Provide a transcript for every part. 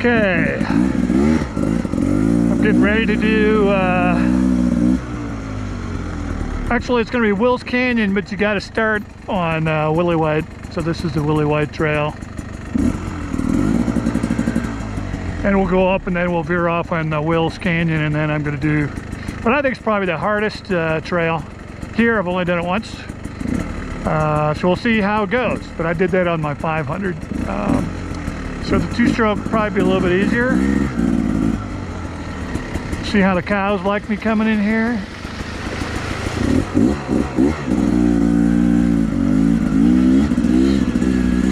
Okay, I'm getting ready to do, actually it's going to be Will's Canyon, but you got to start on Willie White. So this is the Willie White Trail. And we'll go up and then we'll veer off on Will's Canyon, and then I'm going to do what I think is probably the hardest trail here. I've only done it once. So we'll see how it goes, but I did that on my 500. So the two-stroke will probably be a little bit easier. See how the cows like me coming in here.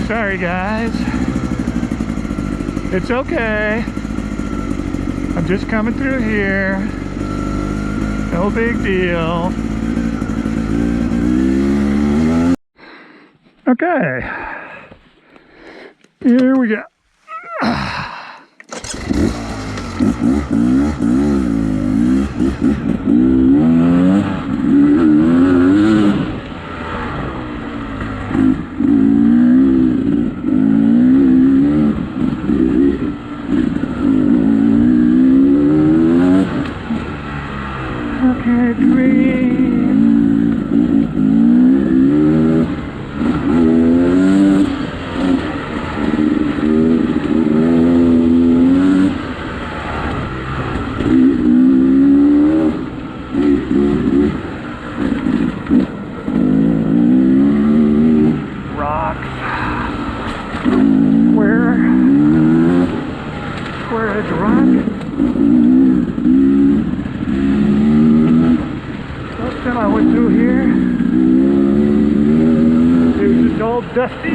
Sorry guys, it's okay. I'm just coming through here. No big deal. Okay, here we go. Okay, green. I went through here. It was just all dusty.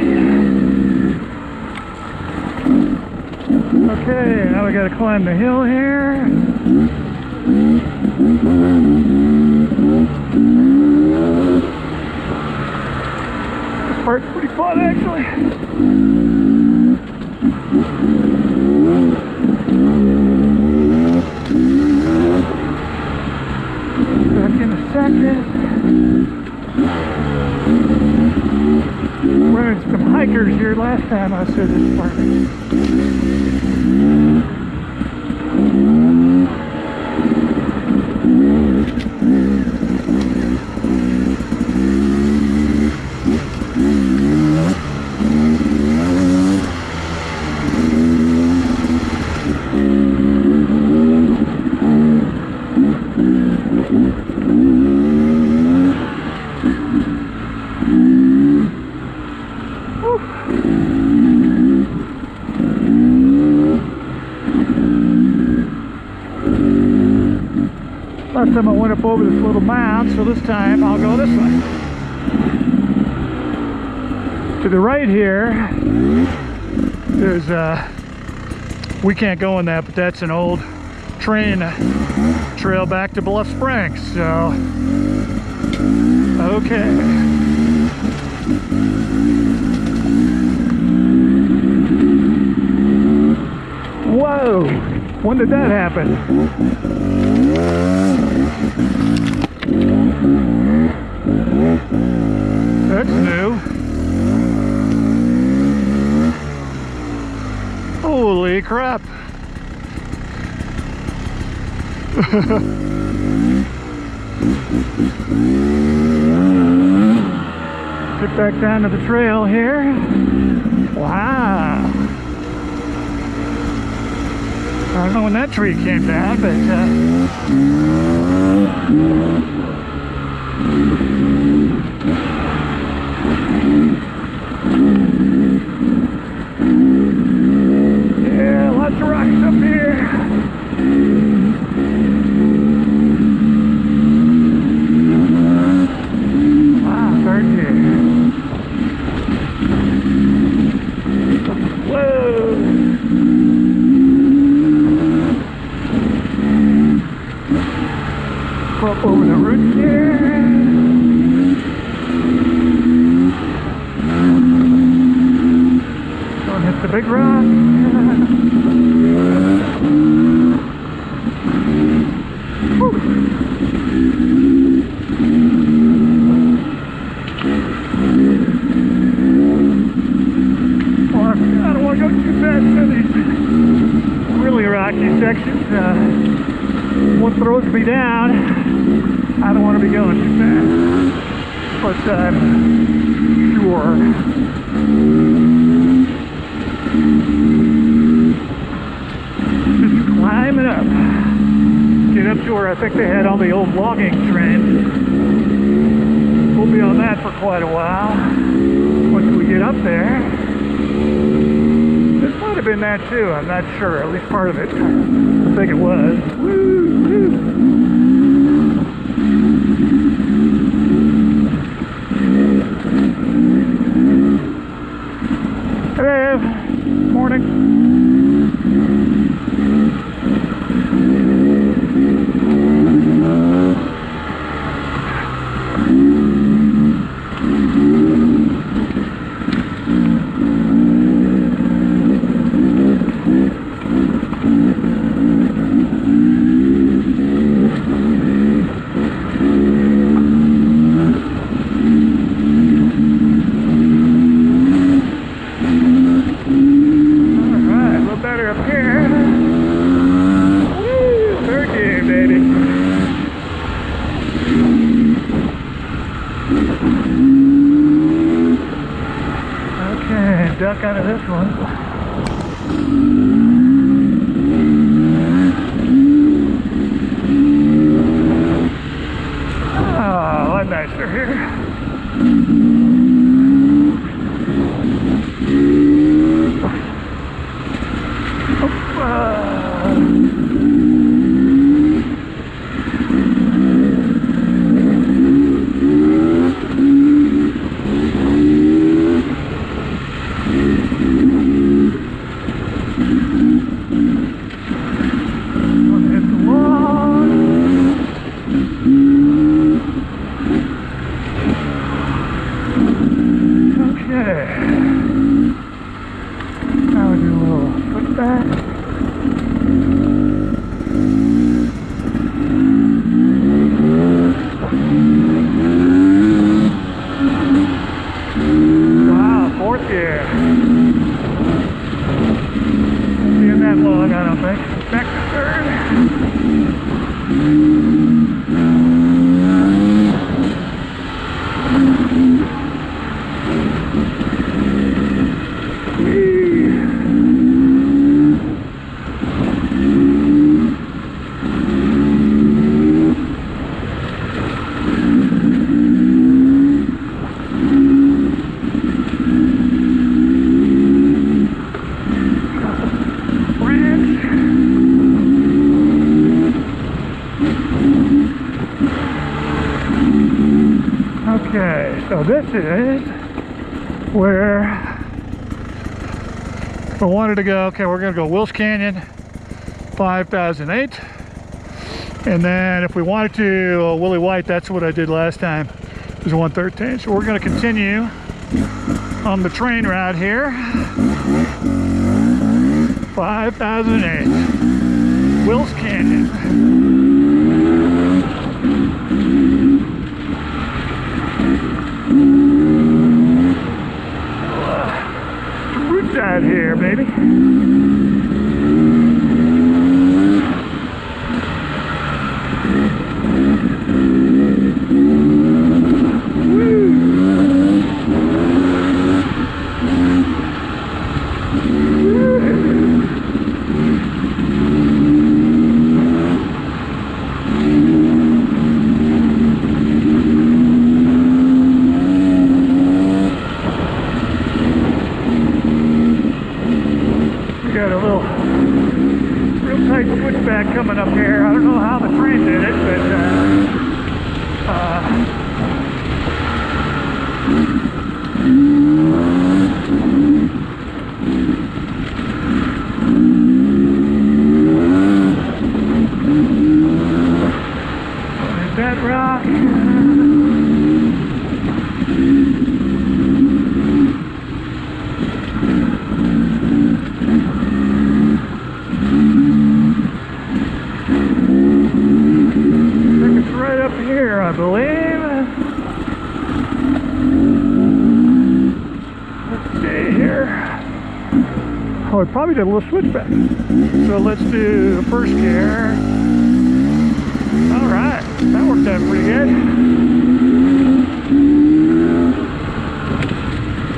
Okay, now we gotta climb the hill here. This part's pretty fun actually. Back in a second. We had some hikers here last time I said this part. Last time I went up over this little mound, so this time I'll go this way. To the right here, there's we can't go in that, but that's an old train trail back to Bluff Springs, so okay. Whoa! When did that happen? That's new. Holy crap. Get back down to the trail here. Wow. I don't know when that tree came down, but yeah, lots of rocks up here. Wow, third here. Whoa. Up over the roots here. Don't hit the big rock. Well, I don't want to go too fast in these. sections. What throws me down, I don't want to be going too fast, but I'm sure. Just climbing up. Get up to where I think they had all the old logging trains. We'll be on that for quite a while. Once we get up there. This might have been that too, I'm not sure. At least part of it. I think it was. Woo, woo. Hello. Morning. Duck out of this one. Ah, a lot nicer here. Okay, so this is where I wanted to go. Okay, we're going to go Wills Canyon 5008. And then if we wanted to, Willie White, that's what I did last time, is 113. So we're going to continue on the train route here. 5008, Wills Canyon. Out here, baby. Got a little real tight switchback coming up here. I don't know how the train did it, but there's that rock. I believe. Let's see here. Oh, we probably did a little switchback. So let's do first gear. All right, that worked out pretty good.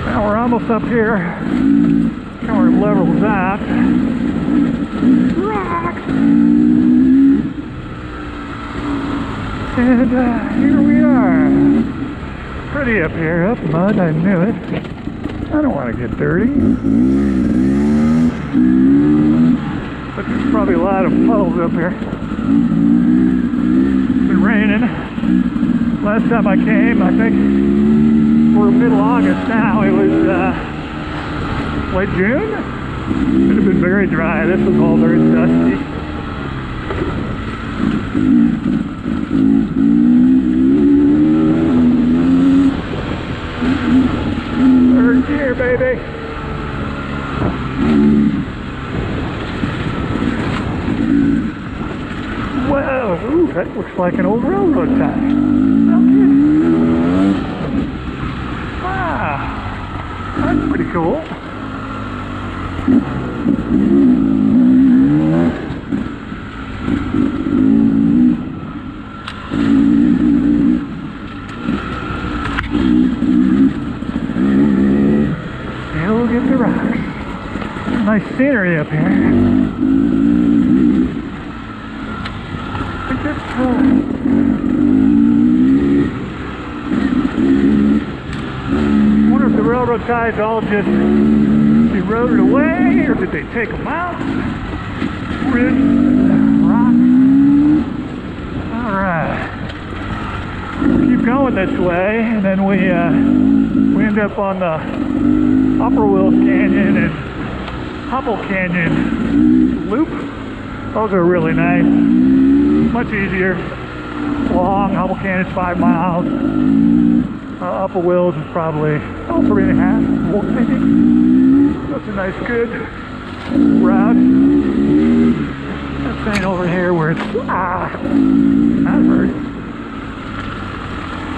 Now we're almost up here. Camera levels out. Rocks. And here we are. Pretty up here, up mud, I knew it. I don't want to get dirty. But there's probably a lot of puddles up here. It's been raining. Last time I came, I think we're middle August now. It was late June. It had been very dry. This was all very dusty. Third gear, baby. Whoa, ooh, that looks like an old railroad tie. Okay. Wow, that's pretty cool. Still get the rocks. Nice scenery up here. I wonder if the railroad ties all just eroded away, or did they take them out? Ridge, rock. All right. Keep going this way, and then we end up on the Upper Wills Canyon and Hubble Canyon loop. Those are really nice. Much easier. Long. Hubble Canyon's 5 miles. Upper Wills is probably 3.5, 4 maybe. That's a nice, good route. That thing over here where it's not hurt.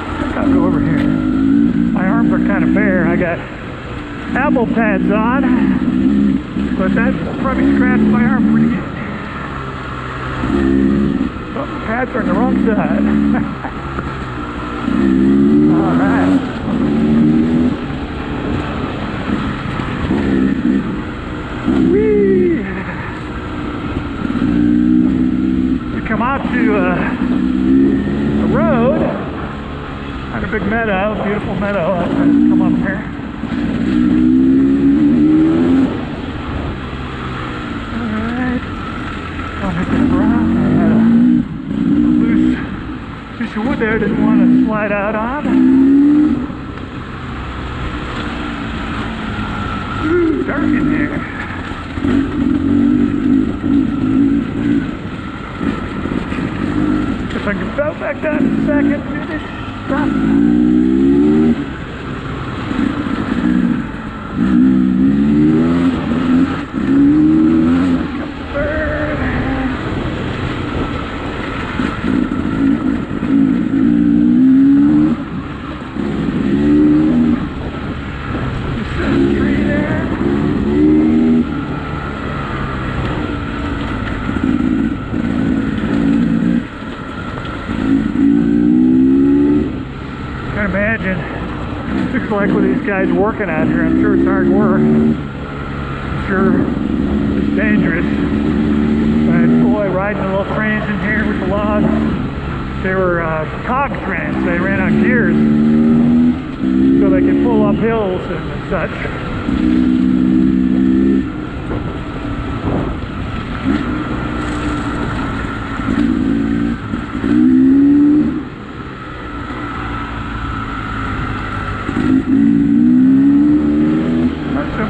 I think I'll go over here. My arms are kind of bare. I got elbow pads on, but that probably scratched my arm pretty good. Oh, the pads are on the wrong side. All right. Whee! We come out to a road on a big meadow, beautiful meadow. Let's come up here. All right. I'll hit that rock. Piece of wood there, didn't want to slide out on. Ooh, dark in here. If I can belt back down in a second, do this stuff. Imagine, looks like what these guys working out here. I'm sure it's hard work. I'm sure it's dangerous. But boy, riding the little trains in here with the logs. They were cog trains. They ran on gears so they could pull up hills and such.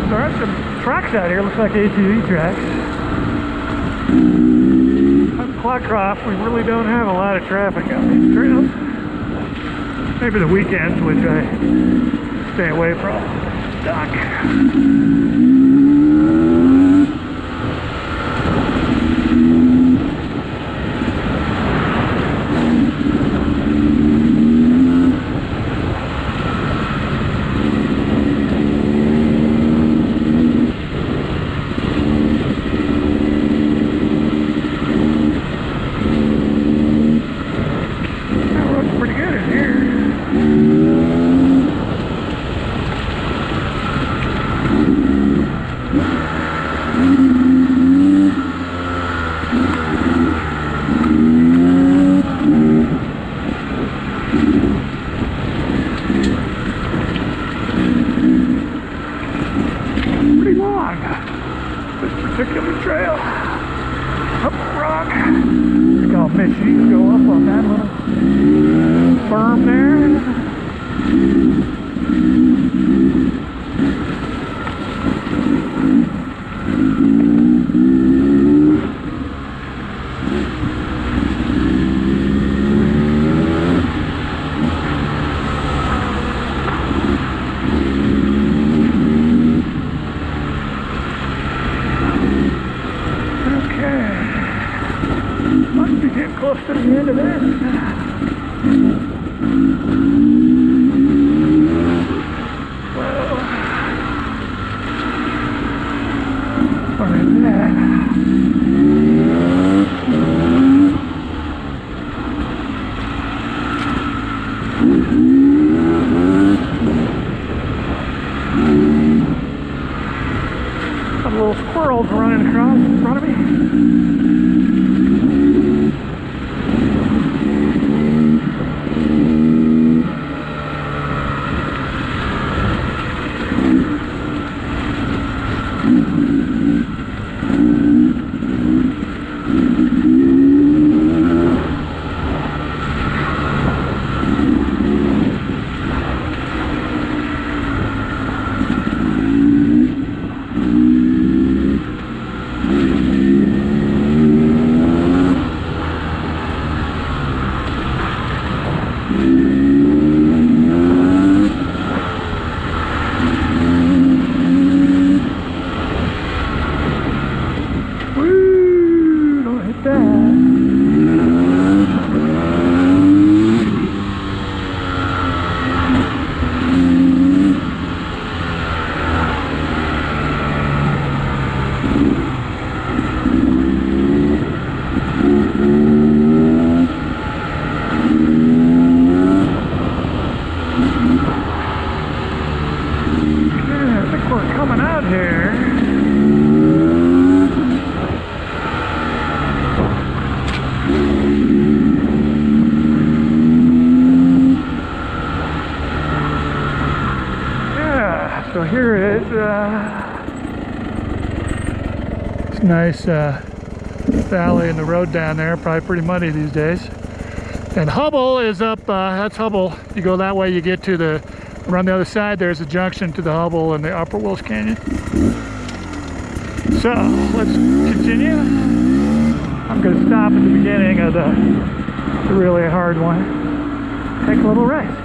There are some tracks out here, looks like ATV tracks. On Clockcroft, we really don't have a lot of traffic on these trails. Maybe the weekends, which I stay away from. Dock. rock. I think I'll miss you go up on that little berm there. Close to the end of this. Well, what is that? Some little squirrels running across in front of me. So here it is. It's a nice valley in the road down there, probably pretty muddy these days. And Hubble is up, that's Hubble. You go that way, you get to the, around the other side, there's a junction to the Hubble and the Upper Wills Canyon. So let's continue. I'm going to stop at the beginning of the really hard one. Take a little rest.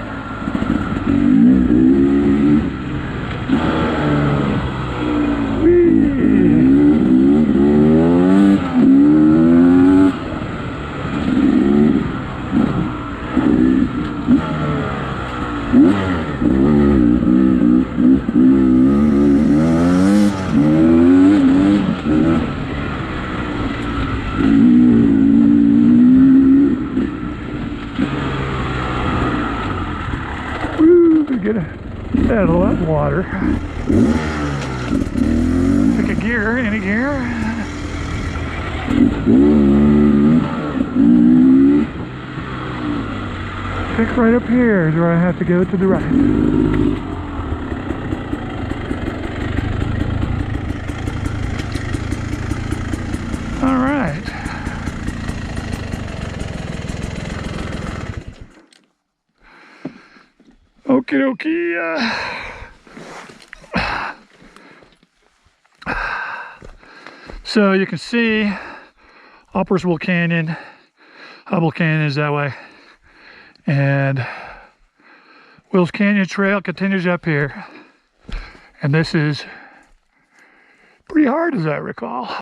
Get a lot of water. Pick a gear, any gear. Pick right up here is where I have to go to the right. All right. Okie dokie. So you can see Upper Wills Canyon, Hubble Canyon is that way, and Wills Canyon Trail continues up here, and this is pretty hard as I recall.